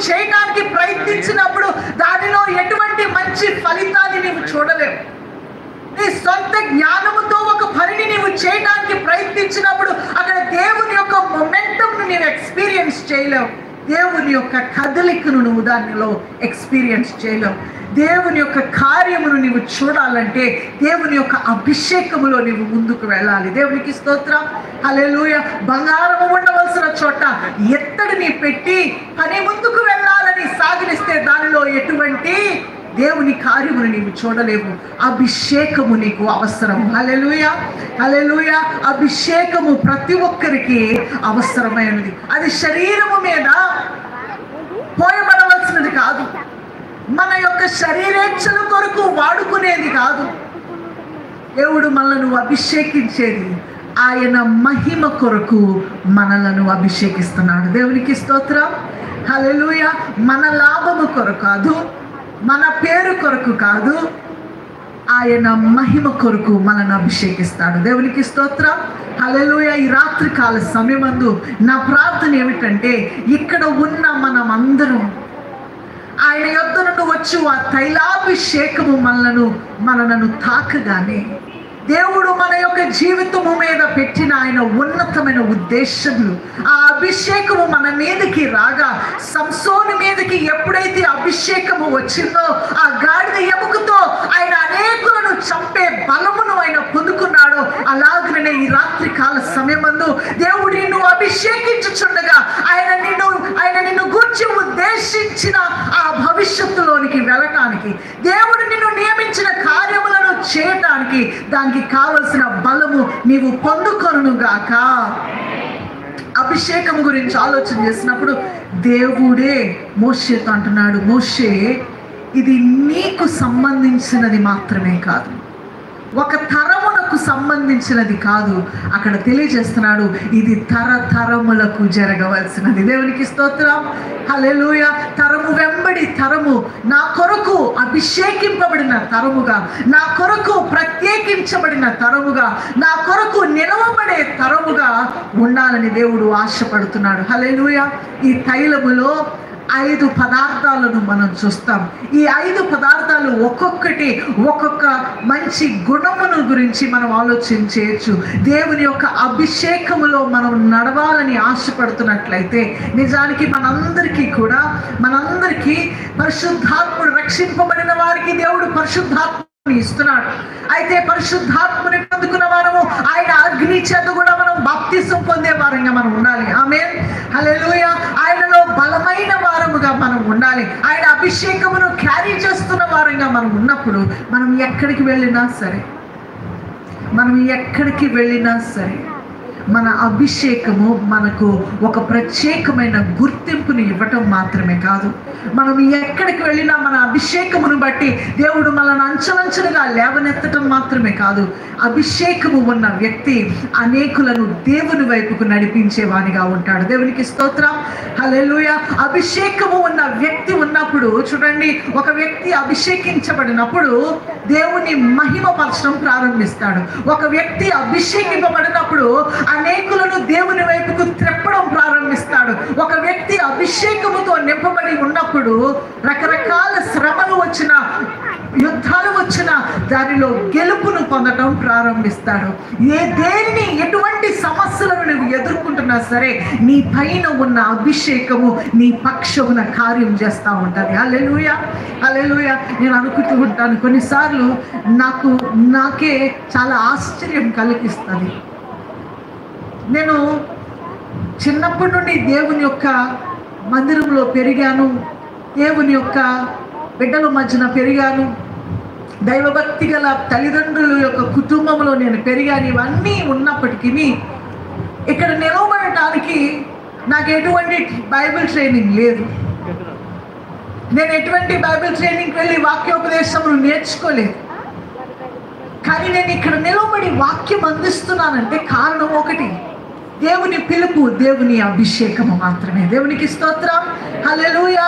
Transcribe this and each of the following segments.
చేయడానికి ప్రయత్నించినప్పుడు దానిలో ఎటువంటి మంచి ఫలితాన్ని నీవు చూడలేవు. నీ సొంత జ్ఞానముతో ఒక పనిని నీవు చేయడానికి ప్రయత్నించినప్పుడు అక్కడ దేవుని యొక్క మొమెంటంను నీవు ఎక్స్పీరియన్స్ చేయలేవు. దేవుని యొక్క కదలికను నువ్వు దానిలో ఎక్స్పీరియన్స్ చేయలేవు. దేవుని యొక్క కార్యమును నీవు చూడాలంటే దేవుని యొక్క అభిషేకములో నీవు ముందుకు వెళ్ళాలి. దేవునికి స్తోత్రం, హల్లెలూయా. బంగారము ఉండవలసిన చోట ఎత్తడిని పెట్టి పని ముందుకు వెళ్ళాలని సాగిలిస్తే దానిలో ఎటువంటి దేవుని కార్యమును నీవు చూడలేవు. అభిషేకము నీకు అవసరం. హల్లెలూయా, హల్లెలూయా. అభిషేకము ప్రతి ఒక్కరికి అవసరమైనది. అది శరీరము మీద పోయబడవలసినది కాదు, మన యొక్క శరీరేచ్ఛల కొరకు వాడుకునేది కాదు. దేవుడు మనలను అభిషేకించేది ఆయన మహిమ కొరకు మనలను అభిషేకిస్తున్నాడు. దేవునికి స్తోత్రం, హల్లెలూయా. మన లాభము కొరకు కాదు, మన పేరు కొరకు కాదు, ఆయన మహిమ కొరకు మనల్ని అభిషేకిస్తాడు. దేవునికి స్తోత్రం, హల్లెలూయా. ఈ రాత్రి కాల సమయమందు నా ప్రార్థన ఏమిటంటే ఇక్కడ ఉన్న మనం అందరం ఆయన యొద్ద నుండి వచ్చు ఆ తైలాభిషేకము మనలను తాకగానే దేవుడు మన యొక్క జీవితము మీద పెట్టిన ఆయన ఉన్నతమైన ఉద్దేశములు, ఆ అభిషేకము మన మీదకి రాగా సంసోను మీదకి ఎప్పుడైతే అభిషేకము వచ్చిందో ఆ గాడిద ఎముకతో ఆయన అనేకులను చంపే బలమును ఆయన పొందుకున్నాడో అలాగనే ఈ రాత్రి కాల సమయమందు దేవుడు నిన్ను అభిషేకించుచుండగా ఆయన నిన్ను గూర్చి ఉద్దేశించిన ఆ భవిష్యత్తులోనికి వెళ్ళటానికి దేవుడు నిన్ను నియమించిన కార్యములను చేయటానికి దానికి కావలసిన బలము నీవు పొందుకొనుగాక. అభిషేకం గురించి ఆలోచన చేసినప్పుడు దేవుడే మోషేతో అంటున్నాడు, మోషే ఇది నీకు సంబంధించినది మాత్రమే కాదు, ఒక తరమునకు సంబంధించినది కాదు. అక్కడ తెలియజేస్తున్నాడు ఇది తరతరములకు జరగవలసినది. దేవునికి స్తోత్రం, హల్లెలూయా. తరము వెంబడి తరము నా కొరకు అభిషేకింపబడిన తరముగా, నా కొరకు ప్రత్యేకించబడిన తరముగా, నా కొరకు నిలవబడే తరముగా ఉండాలని దేవుడు ఆశపడుతున్నాడు. హల్లెలూయా. ఈ తైలములో 5 పదార్థాలను మనం చూస్తాం. ఈ 5 పదార్థాలు ఒక్కొక్కటి ఒక్కొక్క మంచి గుణమును గురించి మనం ఆలోచించవచ్చు. దేవుని యొక్క అభిషేకములో మనం నడవాలని ఆశపడుతున్నట్లయితే నిజానికి మనందరికీ పరిశుద్ధాత్ముడు, రక్షింపబడిన వారికి దేవుడు పరిశుద్ధాత్మని ఇస్తున్నాడు. అయితే పరిశుద్ధాత్మని పొందుకున్న వారము ఆయన అగ్ని చేత కూడా మనం బాప్తిసం పొందే వారంగా మనం ఉండాలి. ఆమేన్, హల్లెలూయా. ఆయనలో బలమైన వారముగా మనం ఉండాలి. ఆయన అభిషేకమును క్యారీ చేస్తున్న వారంగా మనం ఉన్నప్పుడు మనం ఎక్కడికి వెళ్ళినా సరే మన అభిషేకము మనకు ఒక ప్రత్యేకమైన గుర్తింపుని ఇవ్వటం మాత్రమే కాదు, మనం ఎక్కడికి వెళ్ళినా మన అభిషేకమును బట్టి దేవుడు మనల్ని అంచెలంచెలుగా లేవనెత్తటం మాత్రమే కాదు, అభిషేకము ఉన్న వ్యక్తి అనేకులను దేవుని వైపుకు నడిపించేవానిగా ఉంటాడు. దేవునికి స్తోత్రం, హల్లెలూయా. అభిషేకము ఉన్న వ్యక్తి ఉన్నప్పుడు చూడండి, ఒక వ్యక్తి అభిషేకించబడినప్పుడు దేవుని మహిమపరచడం ప్రారంభిస్తాడు. ఒక వ్యక్తి అభిషేకింపబడినప్పుడు అనేకులను దేవుని వైపుకు త్రెప్పడం ప్రారంభిస్తాడు. ఒక వ్యక్తి అభిషేకముతో నింపబడి ఉన్నప్పుడు రకరకాల శ్రమలు వచ్చిన, యుద్ధాలు వచ్చిన దానిలో గెలుపును పొందటం ప్రారంభిస్తాడు. ఎటువంటి సమస్యలను నువ్వు ఎదుర్కొంటున్నా సరే నీ పైన ఉన్న అభిషేకము నీ పక్షమున కార్యం చేస్తూ ఉంటుంది. హల్లెలూయా, హల్లెలూయా. నేను అనుకుంటూ ఉంటాను, కొన్నిసార్లు నాకే చాలా ఆశ్చర్యం కలిగిస్తుంది. నేను చిన్నప్పటి నుండి దేవుని యొక్క మందిరంలో పెరిగాను, దేవుని యొక్క బిడ్డల మధ్యన పెరిగాను, దైవభక్తి గల తల్లిదండ్రుల యొక్క కుటుంబంలో నేను పెరిగాను. ఇవన్నీ ఉన్నప్పటికీ ఇక్కడ నిలవబడటానికి నాకు ఎటువంటి బైబిల్ ట్రైనింగ్ లేదు. నేను ఎటువంటి బైబిల్ ట్రైనింగ్కి వెళ్ళి వాక్యోపదేశమును నేర్చుకోలేదు. కానీ నేను ఇక్కడ నిలబడి వాక్యం అందిస్తున్నానంటే కారణం ఒకటి, దేవుని పిలుపు, దేవుని అభిషేకము మాత్రమే. దేవునికి స్తోత్రం, హల్లెలూయా.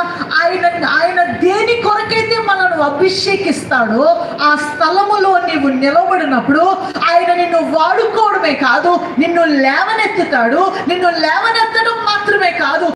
ఆయన దేని కొరకైతే మనను అభిషేకిస్తాడో ఆ స్థలములో నీవు నిలబడినప్పుడు ఆయన నిన్ను వాడుకోవడమే కాదు, నిన్ను లేవనెత్తుతాడు. నిన్ను లేవనెత్తడం మాత్రమే కాదు,